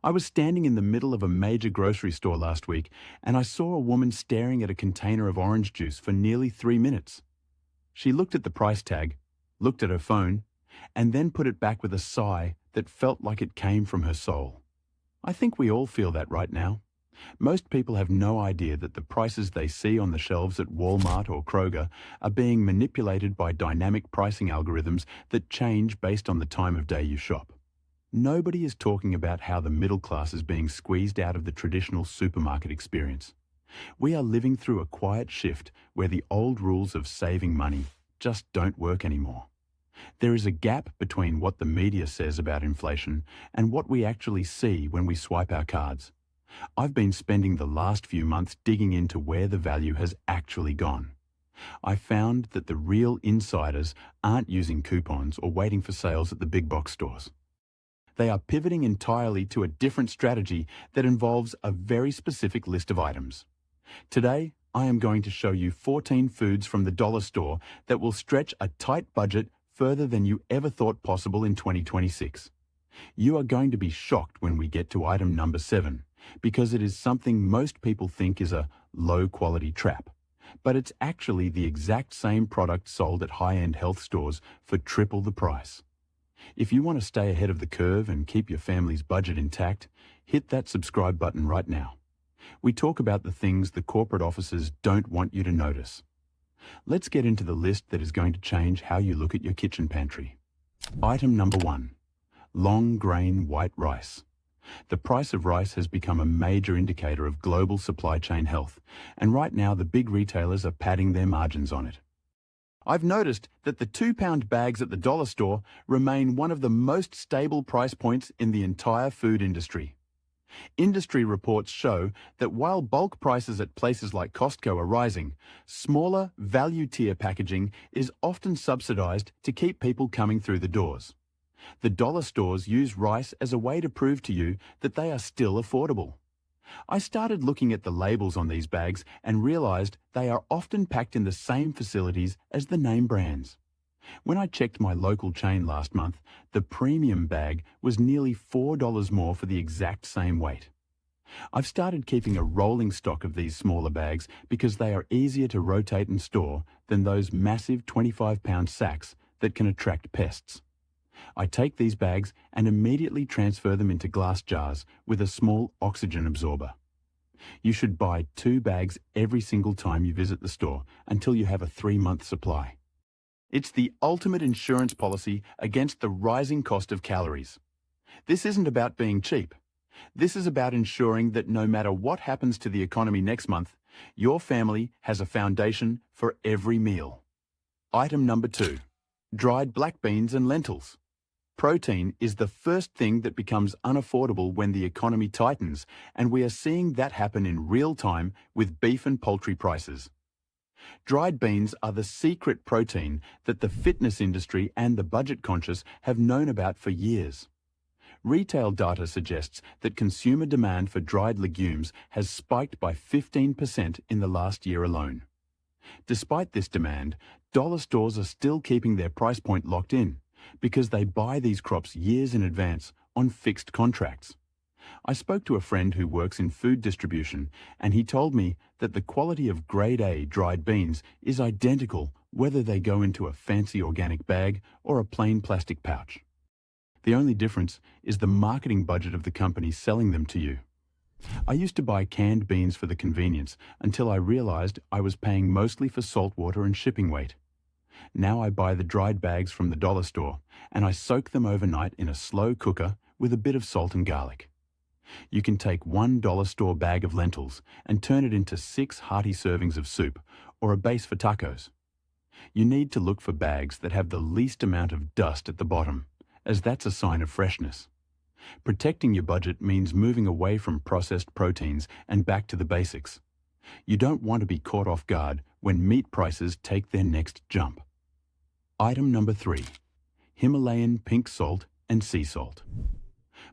I was standing in the middle of a major grocery store last week and I saw a woman staring at a container of orange juice for nearly 3 minutes. She looked at the price tag, looked at her phone, and then put it back with a sigh that felt like it came from her soul. I think we all feel that right now. Most people have no idea that the prices they see on the shelves at Walmart or Kroger are being manipulated by dynamic pricing algorithms that change based on the time of day you shop. Nobody is talking about how the middle class is being squeezed out of the traditional supermarket experience. We are living through a quiet shift where the old rules of saving money just don't work anymore. There is a gap between what the media says about inflation and what we actually see when we swipe our cards. I've been spending the last few months digging into where the value has actually gone. I found that the real insiders aren't using coupons or waiting for sales at the big box stores. They are pivoting entirely to a different strategy that involves a very specific list of items. Today, I am going to show you 14 foods from the dollar store that will stretch a tight budget further than you ever thought possible in 2026. You are going to be shocked when we get to item number 7, because it is something most people think is a low-quality trap. But it's actually the exact same product sold at high-end health stores for triple the price. If you want to stay ahead of the curve and keep your family's budget intact, hit that subscribe button right now. We talk about the things the corporate offices don't want you to notice. Let's get into the list that is going to change how you look at your kitchen pantry. Item number 1. Long grain white rice. The price of rice has become a major indicator of global supply chain health, and right now the big retailers are padding their margins on it. I've noticed that the 2-pound bags at the dollar store remain one of the most stable price points in the entire food industry. Industry reports show that while bulk prices at places like Costco are rising, smaller value-tier packaging is often subsidized to keep people coming through the doors. The dollar stores use rice as a way to prove to you that they are still affordable. I started looking at the labels on these bags and realized they are often packed in the same facilities as the name brands. When I checked my local chain last month, the premium bag was nearly $4 more for the exact same weight. I've started keeping a rolling stock of these smaller bags because they are easier to rotate and store than those massive 25-pound sacks that can attract pests. I take these bags and immediately transfer them into glass jars with a small oxygen absorber. You should buy 2 bags every single time you visit the store until you have a 3-month supply. It's the ultimate insurance policy against the rising cost of calories. This isn't about being cheap. This is about ensuring that no matter what happens to the economy next month, your family has a foundation for every meal. Item number 2. Dried black beans and lentils. Protein is the first thing that becomes unaffordable when the economy tightens, and we are seeing that happen in real time with beef and poultry prices. Dried beans are the secret protein that the fitness industry and the budget-conscious have known about for years. Retail data suggests that consumer demand for dried legumes has spiked by 15% in the last year alone. Despite this demand, dollar stores are still keeping their price point locked in, because they buy these crops years in advance on fixed contracts. I spoke to a friend who works in food distribution, and he told me that the quality of grade A dried beans is identical whether they go into a fancy organic bag or a plain plastic pouch. The only difference is the marketing budget of the company selling them to you. I used to buy canned beans for the convenience until I realized I was paying mostly for salt water and shipping weight. Now I buy the dried bags from the dollar store, and I soak them overnight in a slow cooker with a bit of salt and garlic. You can take one dollar store bag of lentils and turn it into 6 hearty servings of soup or a base for tacos. You need to look for bags that have the least amount of dust at the bottom, as that's a sign of freshness. Protecting your budget means moving away from processed proteins and back to the basics. You don't want to be caught off guard when meat prices take their next jump. Item number 3. Himalayan pink salt and sea salt.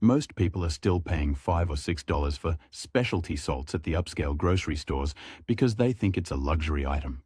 Most people are still paying $5 or $6 for specialty salts at the upscale grocery stores because they think it's a luxury item.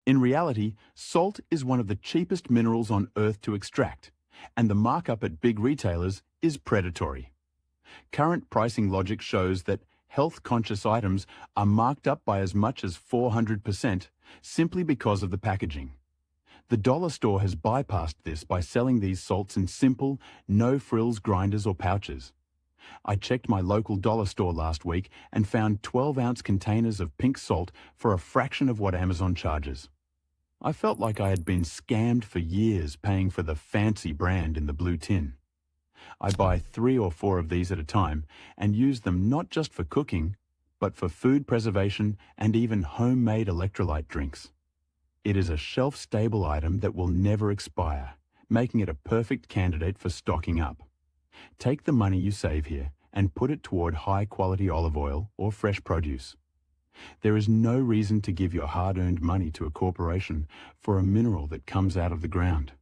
In reality, salt is one of the cheapest minerals on Earth to extract, and the markup at big retailers is predatory. Current pricing logic shows that health-conscious items are marked up by as much as 400% simply because of the packaging. The dollar store has bypassed this by selling these salts in simple, no-frills grinders or pouches. I checked my local dollar store last week and found 12-ounce containers of pink salt for a fraction of what Amazon charges. I felt like I had been scammed for years paying for the fancy brand in the blue tin. I buy 3 or 4 of these at a time and use them not just for cooking, but for food preservation and even homemade electrolyte drinks. It is a shelf-stable item that will never expire, making it a perfect candidate for stocking up. Take the money you save here and put it toward high-quality olive oil or fresh produce. There is no reason to give your hard-earned money to a corporation for a mineral that comes out of the ground.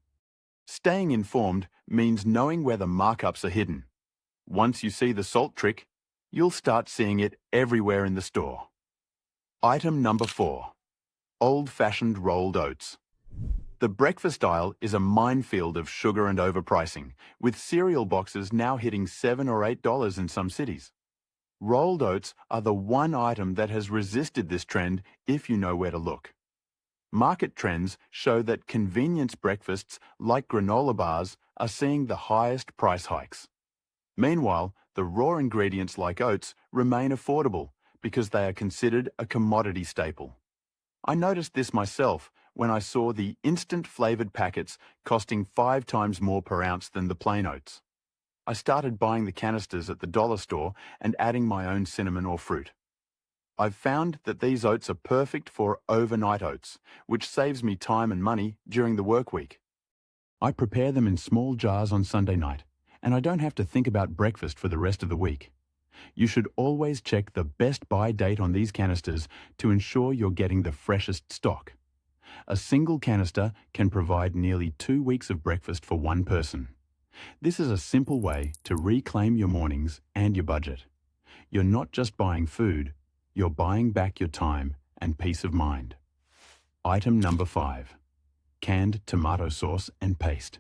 Staying informed means knowing where the markups are hidden. Once you see the salt trick, you'll start seeing it everywhere in the store. Item number 4. Old-fashioned rolled oats. The breakfast aisle is a minefield of sugar and overpricing, with cereal boxes now hitting $7 or $8 in some cities. Rolled oats are the one item that has resisted this trend if you know where to look. Market trends show that convenience breakfasts like granola bars are seeing the highest price hikes. Meanwhile, the raw ingredients like oats remain affordable because they are considered a commodity staple. I noticed this myself when I saw the instant flavored packets costing 5 times more per ounce than the plain oats. I started buying the canisters at the dollar store and adding my own cinnamon or fruit. I've found that these oats are perfect for overnight oats, which saves me time and money during the work week. I prepare them in small jars on Sunday night, and I don't have to think about breakfast for the rest of the week. You should always check the best buy date on these canisters to ensure you're getting the freshest stock. A single canister can provide nearly 2 weeks of breakfast for one person. This is a simple way to reclaim your mornings and your budget. You're not just buying food, you're buying back your time and peace of mind. Item number 5. Canned tomato sauce and paste.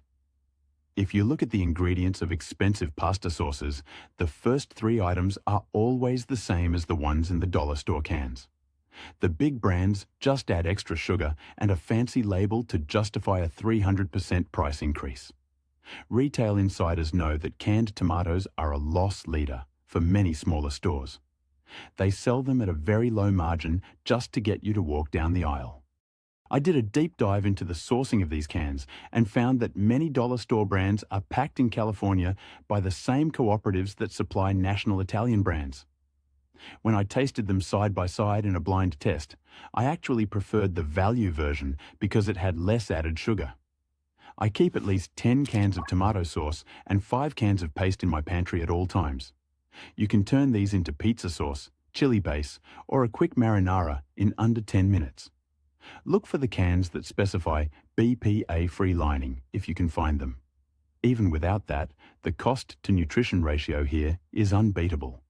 If you look at the ingredients of expensive pasta sauces, the first 3 items are always the same as the ones in the dollar store cans. The big brands just add extra sugar and a fancy label to justify a 300% price increase. Retail insiders know that canned tomatoes are a loss leader for many smaller stores. They sell them at a very low margin just to get you to walk down the aisle. I did a deep dive into the sourcing of these cans and found that many dollar store brands are packed in California by the same cooperatives that supply national Italian brands. When I tasted them side by side in a blind test, I actually preferred the value version because it had less added sugar. I keep at least 10 cans of tomato sauce and 5 cans of paste in my pantry at all times. You can turn these into pizza sauce, chili base, or a quick marinara in under 10 minutes. Look for the cans that specify BPA-free lining if you can find them. Even without that, the cost-to-nutrition ratio here is unbeatable.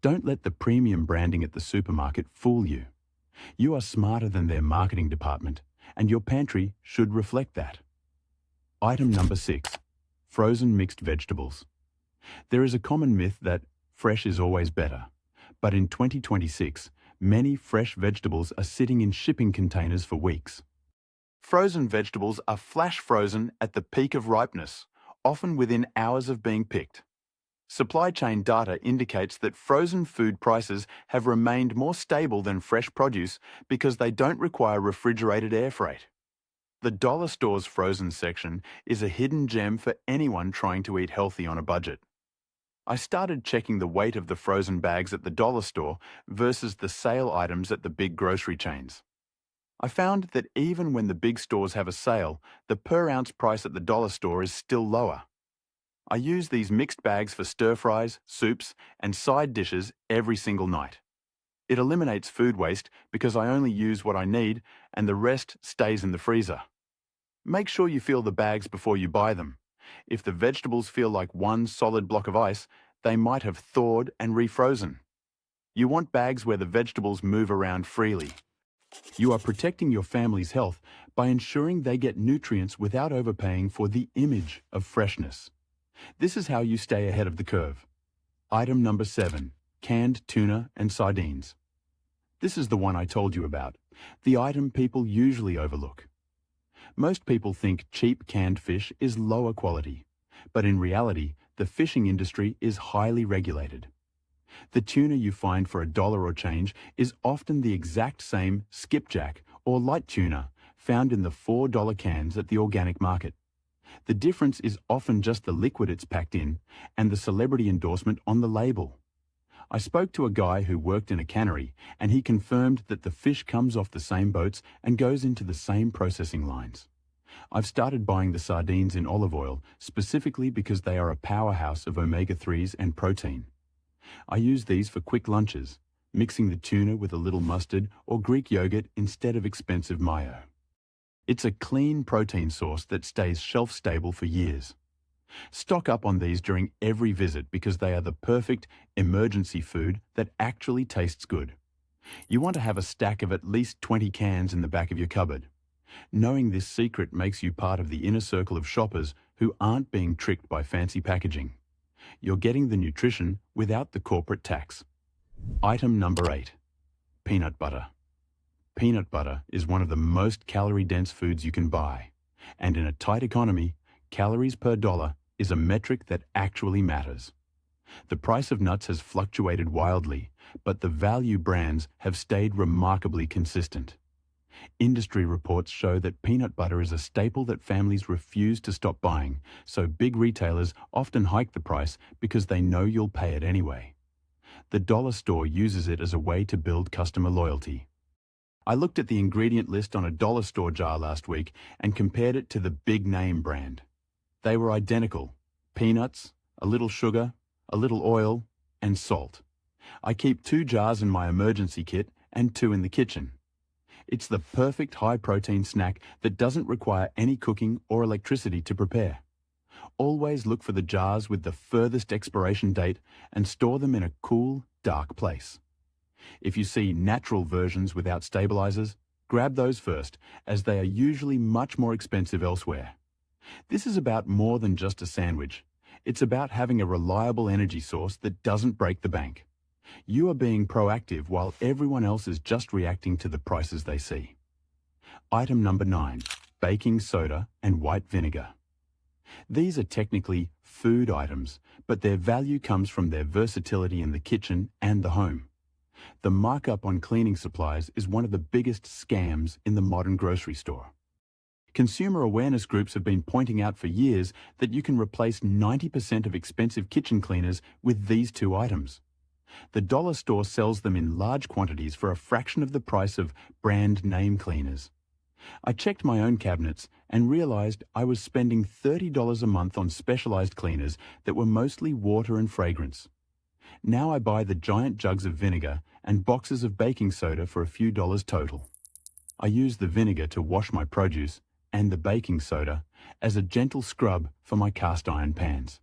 Don't let the premium branding at the supermarket fool you. You are smarter than their marketing department, and your pantry should reflect that. Item number 6. Frozen mixed vegetables. There is a common myth that fresh is always better, but in 2026, many fresh vegetables are sitting in shipping containers for weeks. Frozen vegetables are flash frozen at the peak of ripeness, often within hours of being picked. Supply chain data indicates that frozen food prices have remained more stable than fresh produce because they don't require refrigerated air freight. The dollar store's frozen section is a hidden gem for anyone trying to eat healthy on a budget. I started checking the weight of the frozen bags at the dollar store versus the sale items at the big grocery chains. I found that even when the big stores have a sale, the per-ounce price at the dollar store is still lower. I use these mixed bags for stir-fries, soups, and side dishes every single night. It eliminates food waste because I only use what I need and the rest stays in the freezer. Make sure you feel the bags before you buy them. If the vegetables feel like one solid block of ice, they might have thawed and refrozen. You want bags where the vegetables move around freely. You are protecting your family's health by ensuring they get nutrients without overpaying for the image of freshness. This is how you stay ahead of the curve. Item number 7. Canned tuna and sardines. This is the one I told you about, the item people usually overlook. Most people think cheap canned fish is lower quality, but in reality, the fishing industry is highly regulated. The tuna you find for $1 or change is often the exact same skipjack or light tuna found in the $4 cans at the organic market. The difference is often just the liquid it's packed in and the celebrity endorsement on the label. I spoke to a guy who worked in a cannery, and he confirmed that the fish comes off the same boats and goes into the same processing lines. I've started buying the sardines in olive oil specifically because they are a powerhouse of omega-3s and protein. I use these for quick lunches, mixing the tuna with a little mustard or Greek yogurt instead of expensive mayo. It's a clean protein source that stays shelf-stable for years. Stock up on these during every visit because they are the perfect emergency food that actually tastes good. You want to have a stack of at least 20 cans in the back of your cupboard. Knowing this secret makes you part of the inner circle of shoppers who aren't being tricked by fancy packaging. You're getting the nutrition without the corporate tax. Item number 8. Peanut butter. Peanut butter is one of the most calorie-dense foods you can buy, and in a tight economy, calories per dollar is a metric that actually matters. The price of nuts has fluctuated wildly, but the value brands have stayed remarkably consistent. Industry reports show that peanut butter is a staple that families refuse to stop buying, so big retailers often hike the price because they know you'll pay it anyway. The dollar store uses it as a way to build customer loyalty. I looked at the ingredient list on a dollar store jar last week and compared it to the big name brand. They were identical: peanuts, a little sugar, a little oil, and salt. I keep 2 jars in my emergency kit and 2 in the kitchen. It's the perfect high-protein snack that doesn't require any cooking or electricity to prepare. Always look for the jars with the furthest expiration date and store them in a cool, dark place. If you see natural versions without stabilizers, grab those first, as they are usually much more expensive elsewhere. This is about more than just a sandwich. It's about having a reliable energy source that doesn't break the bank. You are being proactive while everyone else is just reacting to the prices they see. Item number 9. Baking soda and white vinegar. These are technically food items, but their value comes from their versatility in the kitchen and the home. The markup on cleaning supplies is one of the biggest scams in the modern grocery store. Consumer awareness groups have been pointing out for years that you can replace 90% of expensive kitchen cleaners with these 2 items. The dollar store sells them in large quantities for a fraction of the price of brand name cleaners. I checked my own cabinets and realized I was spending $30 a month on specialized cleaners that were mostly water and fragrance. Now I buy the giant jugs of vinegar and boxes of baking soda for a few dollars total. I use the vinegar to wash my produce and the baking soda as a gentle scrub for my cast iron pans.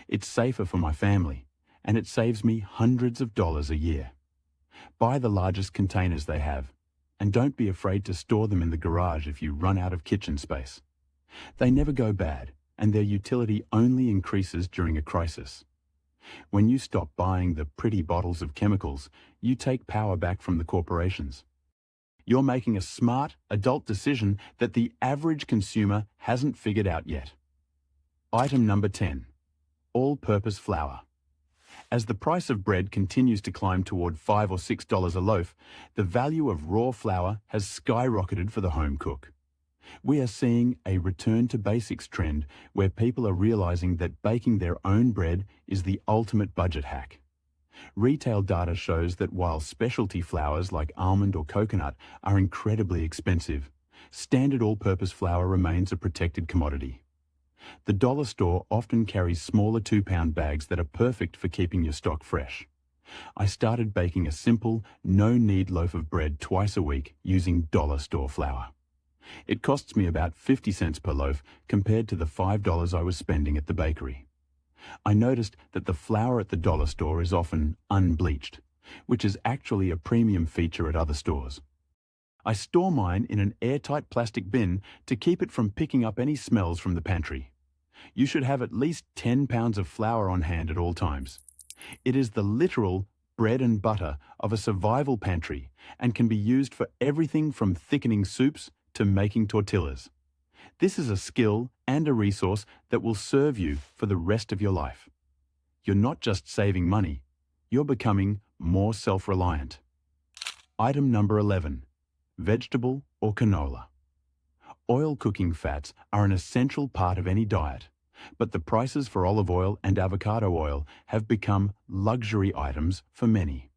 It's safer for my family, and it saves me hundreds of dollars a year. Buy the largest containers they have, and don't be afraid to store them in the garage if you run out of kitchen space. They never go bad, and their utility only increases during a crisis. When you stop buying the pretty bottles of chemicals, you take power back from the corporations. You're making a smart, adult decision that the average consumer hasn't figured out yet. Item number 10. All-purpose flour. As the price of bread continues to climb toward $5 or $6 a loaf, the value of raw flour has skyrocketed for the home cook. We are seeing a return to basics trend where people are realizing that baking their own bread is the ultimate budget hack. Retail data shows that while specialty flours like almond or coconut are incredibly expensive, standard all-purpose flour remains a protected commodity. The dollar store often carries smaller 2-pound bags that are perfect for keeping your stock fresh. I started baking a simple, no-knead loaf of bread twice a week using dollar store flour. It costs me about 50 cents per loaf compared to the $5 I was spending at the bakery. I noticed that the flour at the dollar store is often unbleached, which is actually a premium feature at other stores. I store mine in an airtight plastic bin to keep it from picking up any smells from the pantry. You should have at least 10 pounds of flour on hand at all times. It is the literal bread and butter of a survival pantry and can be used for everything from thickening soups to making tortillas. This is a skill and a resource that will serve you for the rest of your life. You're not just saving money, you're becoming more self-reliant. Item number 11. Vegetable or canola. Oil cooking fats are an essential part of any diet, but the prices for olive oil and avocado oil have become luxury items for many.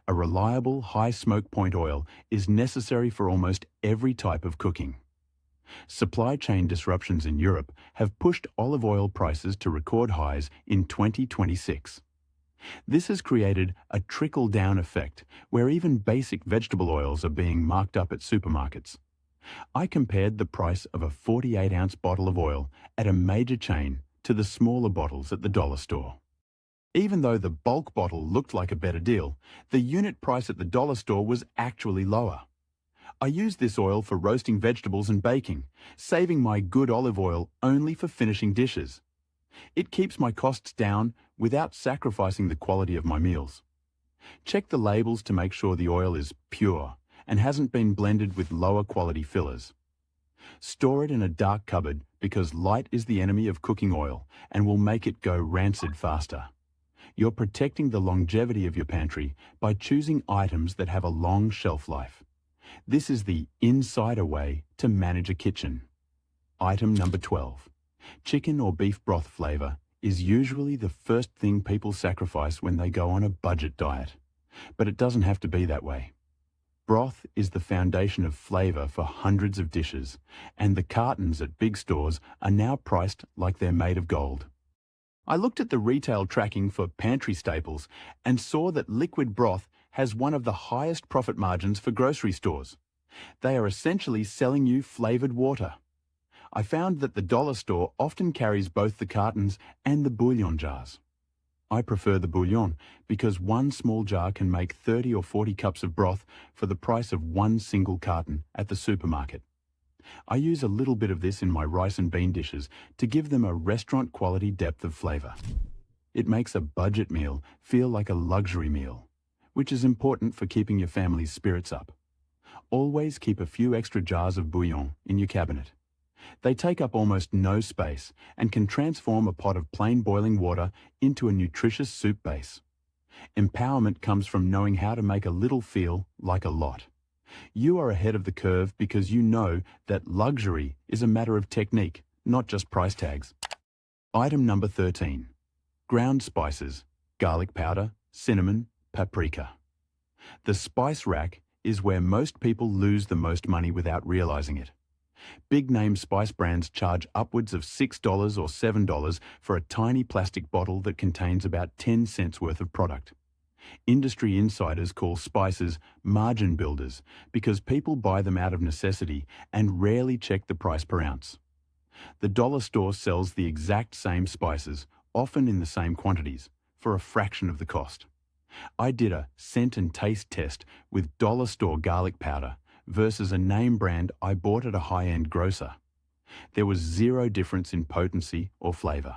A reliable high smoke point oil is necessary for almost every type of cooking. Supply chain disruptions in Europe have pushed olive oil prices to record highs in 2026. This has created a trickle-down effect where even basic vegetable oils are being marked up at supermarkets. I compared the price of a 48-ounce bottle of oil at a major chain to the smaller bottles at the dollar store. Even though the bulk bottle looked like a better deal, the unit price at the dollar store was actually lower. I use this oil for roasting vegetables and baking, saving my good olive oil only for finishing dishes. It keeps my costs down without sacrificing the quality of my meals. Check the labels to make sure the oil is pure and hasn't been blended with lower quality fillers. Store it in a dark cupboard because light is the enemy of cooking oil and will make it go rancid faster. You're protecting the longevity of your pantry by choosing items that have a long shelf life. This is the insider way to manage a kitchen. Item number 12. Chicken or beef broth flavor is usually the first thing people sacrifice when they go on a budget diet. But it doesn't have to be that way. Broth is the foundation of flavor for hundreds of dishes, and the cartons at big stores are now priced like they're made of gold. I looked at the retail tracking for pantry staples and saw that liquid broth has one of the highest profit margins for grocery stores. They are essentially selling you flavored water. I found that the dollar store often carries both the cartons and the bouillon jars. I prefer the bouillon because one small jar can make 30 or 40 cups of broth for the price of one single carton at the supermarket. I use a little bit of this in my rice and bean dishes to give them a restaurant-quality depth of flavor. It makes a budget meal feel like a luxury meal, which is important for keeping your family's spirits up. Always keep a few extra jars of bouillon in your cabinet. They take up almost no space and can transform a pot of plain boiling water into a nutritious soup base. Empowerment comes from knowing how to make a little feel like a lot. You are ahead of the curve because you know that luxury is a matter of technique, not just price tags. Item number 13. Ground spices, garlic powder, cinnamon, paprika. The spice rack is where most people lose the most money without realizing it. Big-name spice brands charge upwards of $6 or $7 for a tiny plastic bottle that contains about 10 cents worth of product. Industry insiders call spices margin builders because people buy them out of necessity and rarely check the price per ounce. The dollar store sells the exact same spices, often in the same quantities, for a fraction of the cost. I did a scent and taste test with dollar store garlic powder versus a name brand I bought at a high-end grocer. There was zero difference in potency or flavor.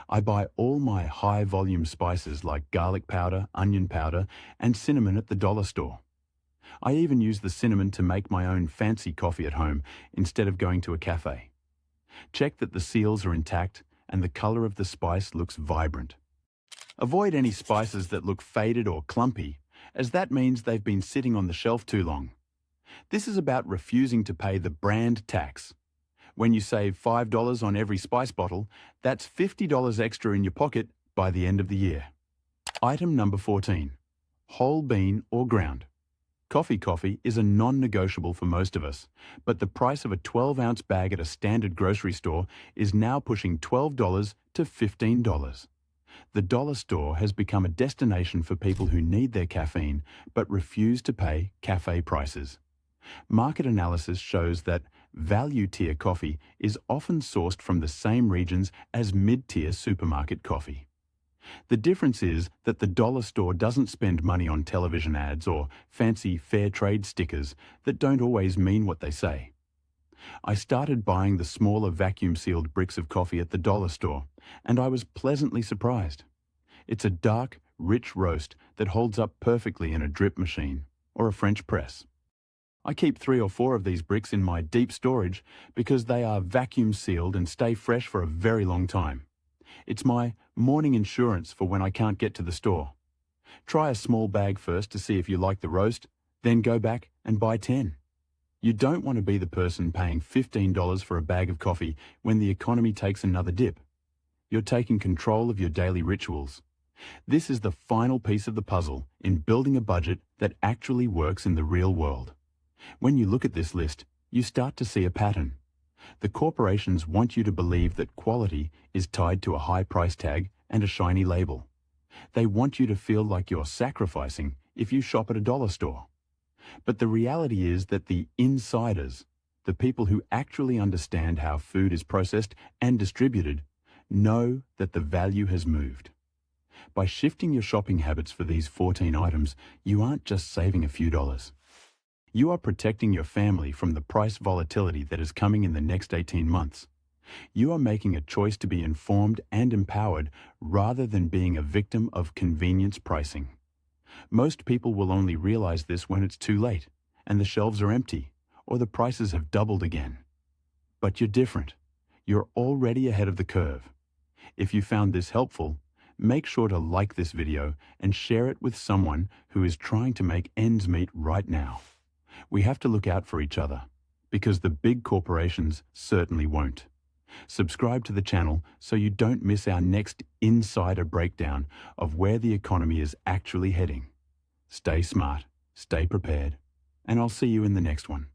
I buy all my high-volume spices like garlic powder, onion powder, and cinnamon at the dollar store. I even use the cinnamon to make my own fancy coffee at home instead of going to a cafe. Check that the seals are intact and the color of the spice looks vibrant. Avoid any spices that look faded or clumpy, as that means they've been sitting on the shelf too long. This is about refusing to pay the brand tax. When you save $5 on every spice bottle, that's $50 extra in your pocket by the end of the year. Item number 14. Whole bean or ground. Coffee is a non-negotiable for most of us, but the price of a 12-ounce bag at a standard grocery store is now pushing $12 to $15. The dollar store has become a destination for people who need their caffeine but refuse to pay cafe prices. Market analysis shows that value-tier coffee is often sourced from the same regions as mid-tier supermarket coffee. The difference is that the dollar store doesn't spend money on television ads or fancy fair trade stickers that don't always mean what they say. I started buying the smaller vacuum-sealed bricks of coffee at the dollar store, and I was pleasantly surprised. It's a dark, rich roast that holds up perfectly in a drip machine or a French press. I keep 3 or 4 of these bricks in my deep storage because they are vacuum sealed and stay fresh for a very long time. It's my morning insurance for when I can't get to the store. Try a small bag first to see if you like the roast, then go back and buy 10. You don't want to be the person paying $15 for a bag of coffee when the economy takes another dip. You're taking control of your daily rituals. This is the final piece of the puzzle in building a budget that actually works in the real world. When you look at this list, you start to see a pattern. The corporations want you to believe that quality is tied to a high price tag and a shiny label. They want you to feel like you're sacrificing if you shop at a dollar store. But the reality is that the insiders, the people who actually understand how food is processed and distributed, know that the value has moved. By shifting your shopping habits for these 14 items, you aren't just saving a few dollars. You are protecting your family from the price volatility that is coming in the next 18 months. You are making a choice to be informed and empowered rather than being a victim of convenience pricing. Most people will only realize this when it's too late and the shelves are empty or the prices have doubled again. But you're different. You're already ahead of the curve. If you found this helpful, make sure to like this video and share it with someone who is trying to make ends meet right now. We have to look out for each other, because the big corporations certainly won't. Subscribe to the channel so you don't miss our next insider breakdown of where the economy is actually heading. Stay smart, stay prepared, and I'll see you in the next one.